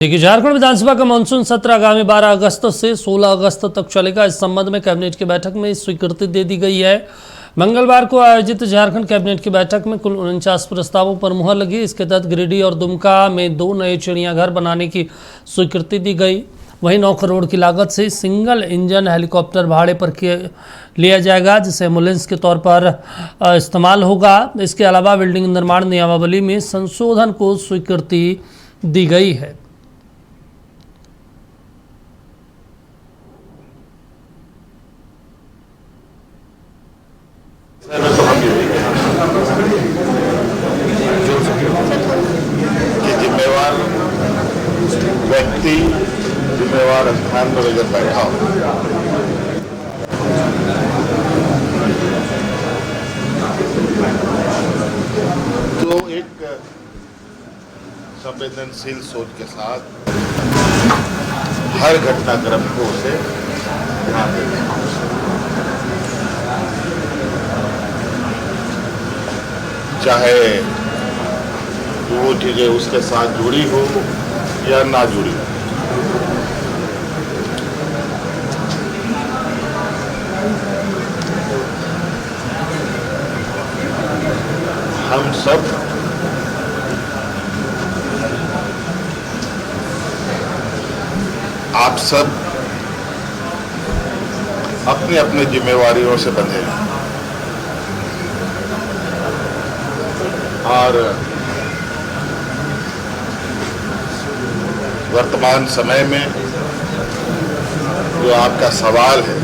देखिए, झारखंड विधानसभा का मानसून सत्र आगामी 12 अगस्त से 16 अगस्त तक चलेगा। इस संबंध में कैबिनेट की बैठक में स्वीकृति दे दी गई है। मंगलवार को आयोजित झारखंड कैबिनेट की बैठक में कुल 49 प्रस्तावों पर मुहर लगी। इसके तहत गिरिडीह और दुमका में 2 नए चिड़ियाघर बनाने की स्वीकृति दी गई। वहीं 9 करोड़ की लागत से सिंगल इंजन हेलीकॉप्टर भाड़े पर लिया जाएगा, जिसे एम्बुलेंस के तौर पर इस्तेमाल होगा। इसके अलावा बिल्डिंग निर्माण नियमावली में संशोधन को स्वीकृति दी गई है। जिम्मेवार व्यक्ति जिम्मेवार स्थान पर अगर बैठा हो तो एक संवेदनशील सोच के साथ हर घटनाक्रम को उसे ध्यान देना, चाहे वो चीजें उसके साथ जुड़ी हो या ना जुड़ी हो। हम सब आप सब अपनी अपनी जिम्मेवारियों से बंधे हैं और वर्तमान समय में जो आपका सवाल है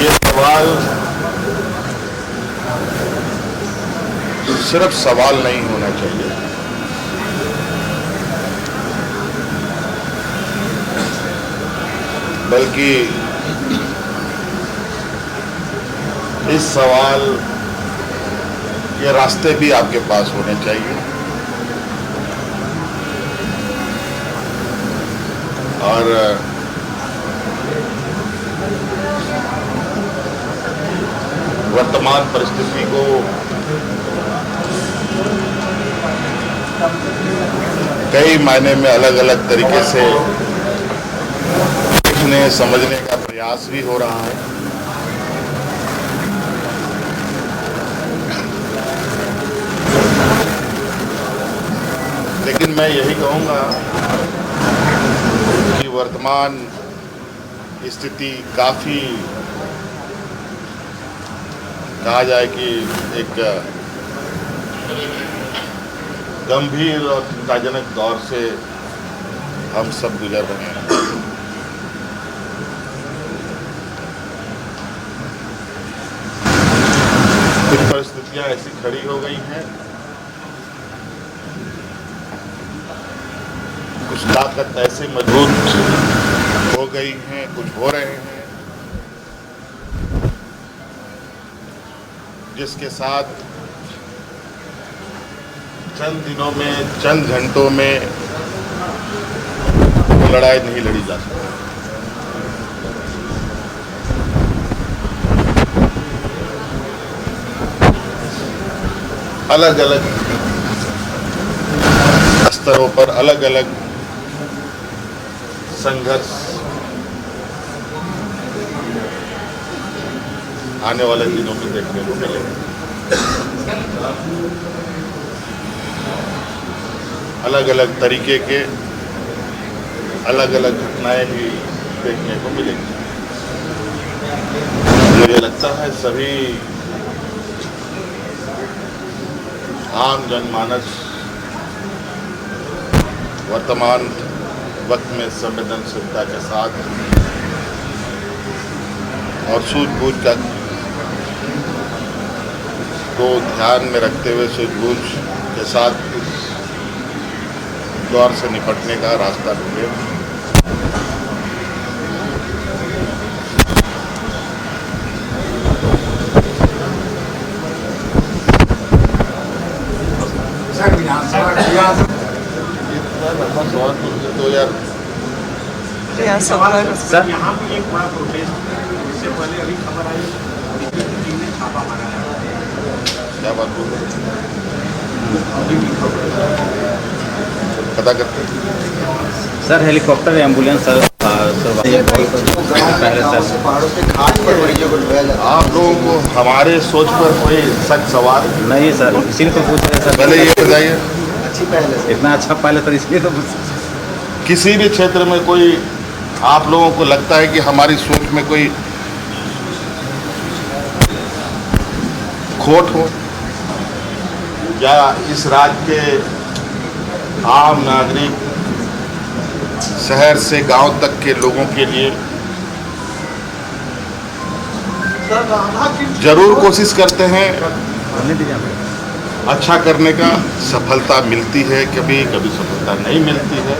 ये सवाल सिर्फ सवाल नहीं होना चाहिए, बल्कि इस सवाल के रास्ते भी आपके पास होने चाहिए और वर्तमान परिस्थिति को कई मायने में अलग अलग तरीके से समझने का प्रयास भी हो रहा है। लेकिन मैं यही कहूंगा कि वर्तमान स्थिति काफी, कहा जाए कि एक गंभीर और चिंताजनक दौर से हम सब गुजर रहे हैं। कुछ परिस्थितियां ऐसी खड़ी हो गई हैं, कुछ ताकत ऐसे मजबूत हो गई हैं, कुछ हो रहे हैं, जिसके साथ चंद दिनों में, चंद घंटों में लड़ाई नहीं लड़ी जा सकती। अलग अलग स्तरों पर अलग अलग संघर्ष आने वाले दिनों में देखने को मिलेगा। अलग अलग तरीके के अलग अलग घटनाएं भी देखने को मिलेंगी। मुझे लगता है सभी आम जनमानस वर्तमान वक्त में संवेदनशीलता के साथ और सूझबूझ का को ध्यान में रखते हुए सूझबूझ के साथ इस दौर से निपटने का रास्ता ढूंढे। विधानसभा इतना लंबा सवाल 2000 या सब सर यहाँ भी एक बड़ा प्रोटेस्ट इससे पहले अभी खबर आई टीम ने छापा मारा है। क्या बात बोल रहे हैं? पता करते हैं। सर हेलीकॉप्टर एम्बुलेंस सर पहले सर पहाड़ों के घाट पर मरीजों को ढोया जाता आप लोगों को हमारे सोच पर कोई सच सवाल नहीं सर इसीलिए तो पूछ रहे सर पहले ये बताइए, है अच्छी पहले से। इतना अच्छा पायलट सर इसलिए तो किसी भी क्षेत्र में कोई आप लोगों को लगता है कि हमारी सोच में कोई खोट हो, या इस राज्य के आम नागरिक शहर से गांव तक के लोगों के लिए जरूर कोशिश करते हैं अच्छा करने का, सफलता मिलती है, कभी कभी सफलता नहीं मिलती है,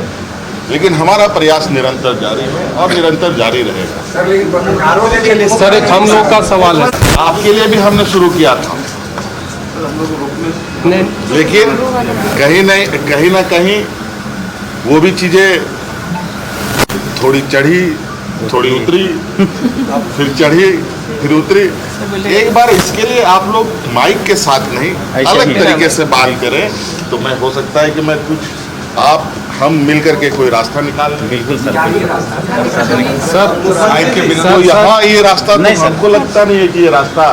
लेकिन हमारा प्रयास निरंतर जारी है और निरंतर जारी रहेगा। सर एक हम लोग का सवाल है आपके लिए भी हमने शुरू किया था, लेकिन कहीं ना कहीं वो भी चीज़ें थोड़ी चढ़ी थोड़ी उतरी, फिर चढ़ी फिर उतरी। एक बार इसके लिए आप लोग माइक के साथ नहीं अलग तरीके से बात करें तो मैं हो सकता है कि मैं कुछ आप हम मिलकर के कोई रास्ता निकाल लें। बिल्कुल सर माइक के बिना तो यहाँ ये रास्ता नहीं तो सर। हमको लगता नहीं है कि ये रास्ता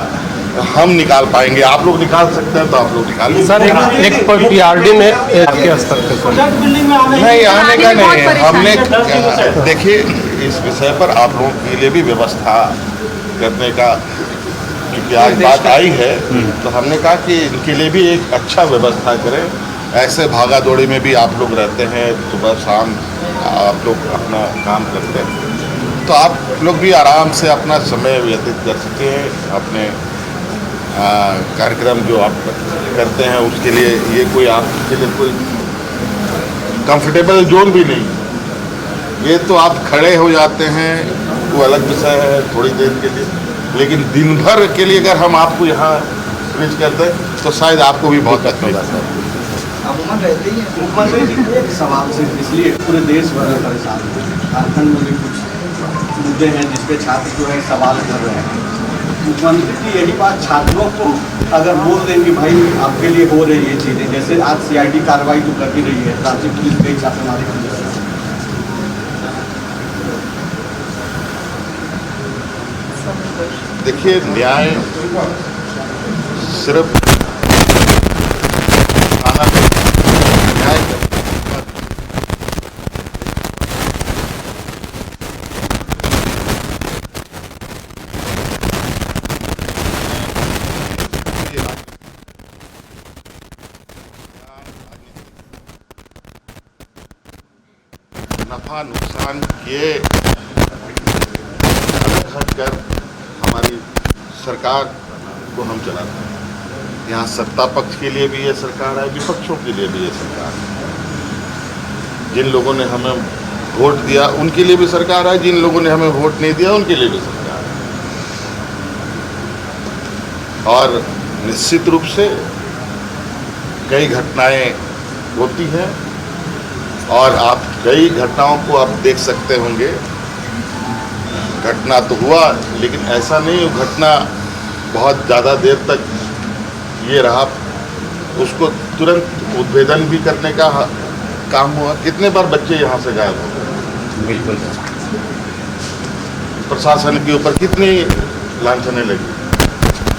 हम निकाल पाएंगे। आप लोग निकाल सकते हैं तो आप लोग निकाल लीजिए। सर एक पीआरडी में आपके स्तर पे सर नहीं आने का नहीं है, हमने देखिए इस विषय पर आप लोगों के लिए भी व्यवस्था करने का, क्योंकि आज बात आई है तो हमने कहा कि इनके लिए भी एक अच्छा व्यवस्था करें। ऐसे भागा दौड़ी में भी आप लोग रहते हैं, सुबह शाम आप लोग अपना काम करते हैं, तो आप लोग भी आराम से अपना समय व्यतीत कर सकें। अपने कार्यक्रम जो आप करते हैं उसके लिए ये कोई आपके लिए कोई कंफर्टेबल जोन भी नहीं। ये तो आप खड़े हो जाते हैं, वो अलग विषय है थोड़ी देर के लिए, लेकिन दिन भर के लिए अगर हम आपको यहाँ स्विच कर दें तो शायद आपको भी बहुत तकलीफ है। अमूमन रहते ही हैं। मुख्यमंत्री जी एक सवाल से इसलिए पूरे देश भर में परेशान हैं। झारखंड में भी कुछ मुद्दे हैं जिस पे छात्र जो है सवाल कर रहे हैं। मुख्यमंत्री की यही बात छात्रों को अगर बोल दें कि भाई आपके लिए हो रही है चीज़ें, जैसे आज सीआईडी कार्रवाई तो कर ही रही है, ट्रैफिक पुलिस गई छापेमारी की। देखिए न्याय सिर्फ न्याय नफा नुकसान के अलग हटकर हमारी सरकार को हम चलाते हैं। यहाँ सत्ता पक्ष के लिए भी ये सरकार है, विपक्षों के लिए भी ये सरकार है। जिन लोगों ने हमें वोट दिया उनके लिए भी सरकार है, जिन लोगों ने हमें वोट नहीं दिया उनके लिए भी सरकार है। और निश्चित रूप से कई घटनाएं होती हैं और आप कई घटनाओं को आप देख सकते होंगे। घटना तो हुआ, लेकिन ऐसा नहीं वो घटना बहुत ज़्यादा देर तक ये रहा, उसको तुरंत उद्भेदन भी करने का काम हुआ। कितने बार बच्चे यहाँ से गायब हो गए, बिल्कुल प्रशासन के ऊपर कितनी लांछनें लगी,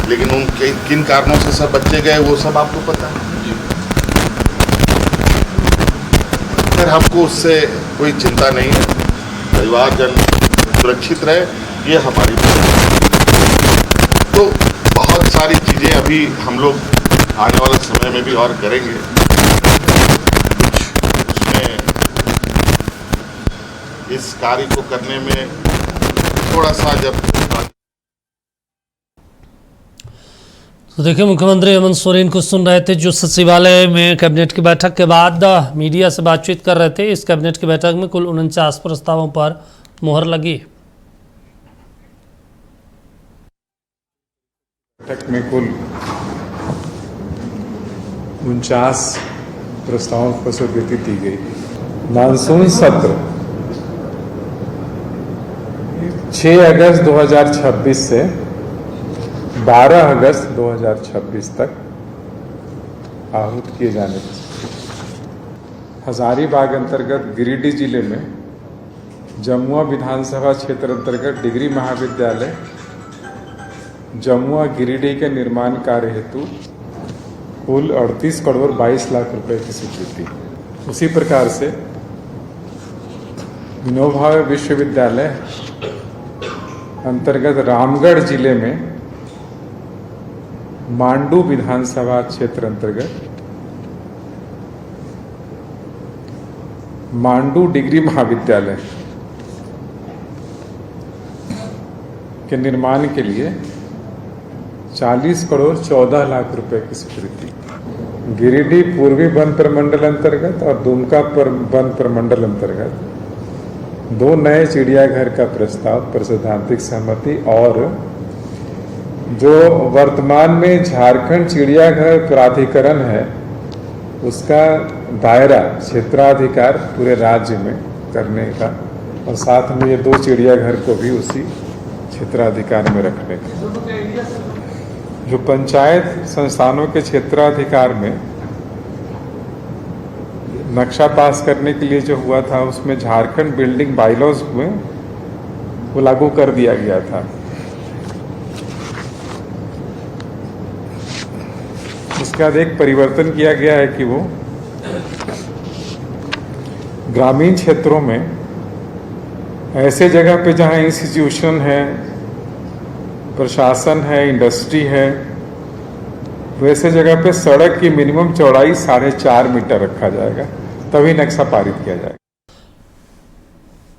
लेकिन उन किन कारणों से सब बच्चे गए वो सब आपको पता है। फिर हमको उससे कोई चिंता नहीं है, परिवारजन सुरक्षित रहे, ये हमारी तो बहुत सारी चीज़ें अभी हम लोग आने वाले समय में भी और करेंगे। कुछ उसमें इस कार्य को करने में थोड़ा सा जब तो देखिए मुख्यमंत्री हेमंत सोरेन को सुन रहे थे, जो सचिवालय में कैबिनेट की बैठक के बाद मीडिया से बातचीत कर रहे थे। इस कैबिनेट की बैठक में कुल 49 प्रस्तावों पर मुहर लगी। बैठक में कुल 49 प्रस्तावों को स्वीकृति दी गई। मानसून सत्र 6 अगस्त 2026 से 12 अगस्त 2026 तक आहूत किए जाने थे। हजारीबाग अंतर्गत गिरिडीह जिले में जमुआ विधानसभा क्षेत्र अंतर्गत डिग्री महाविद्यालय जमुआ गिरिडीह के निर्माण कार्य हेतु कुल 38 करोड़ 22 लाख रुपए की स्वीकृति। उसी प्रकार से विनोबा भावे विश्वविद्यालय अंतर्गत रामगढ़ जिले में मांडू विधानसभा क्षेत्र अंतर्गत मांडू डिग्री महाविद्यालय के निर्माण के लिए 40 करोड़ 14 लाख रुपए की स्वीकृति। गिरिडीह पूर्वी वन प्रमंडल अंतर्गत और दुमका वन प्रमंडल अंतर्गत 2 नए चिड़ियाघर का प्रस्ताव पर सैद्धांतिक सहमति और जो वर्तमान में झारखंड चिड़ियाघर प्राधिकरण है उसका दायरा क्षेत्राधिकार पूरे राज्य में करने का और साथ में ये 2 चिड़ियाघर को भी उसी क्षेत्राधिकार में रखने का। जो पंचायत संस्थानों के क्षेत्राधिकार में नक्शा पास करने के लिए जो हुआ था उसमें झारखंड बिल्डिंग बायलॉज में वो लागू कर दिया गया था। इसके बाद एक परिवर्तन किया गया है कि वो ग्रामीण क्षेत्रों में ऐसे जगह पे जहां इंस्टीट्यूशन है, प्रशासन है, इंडस्ट्री है, वैसे जगह पे सड़क की मिनिमम चौड़ाई 4.5 मीटर रखा जाएगा, तभी नक्शा पारित किया जाएगा।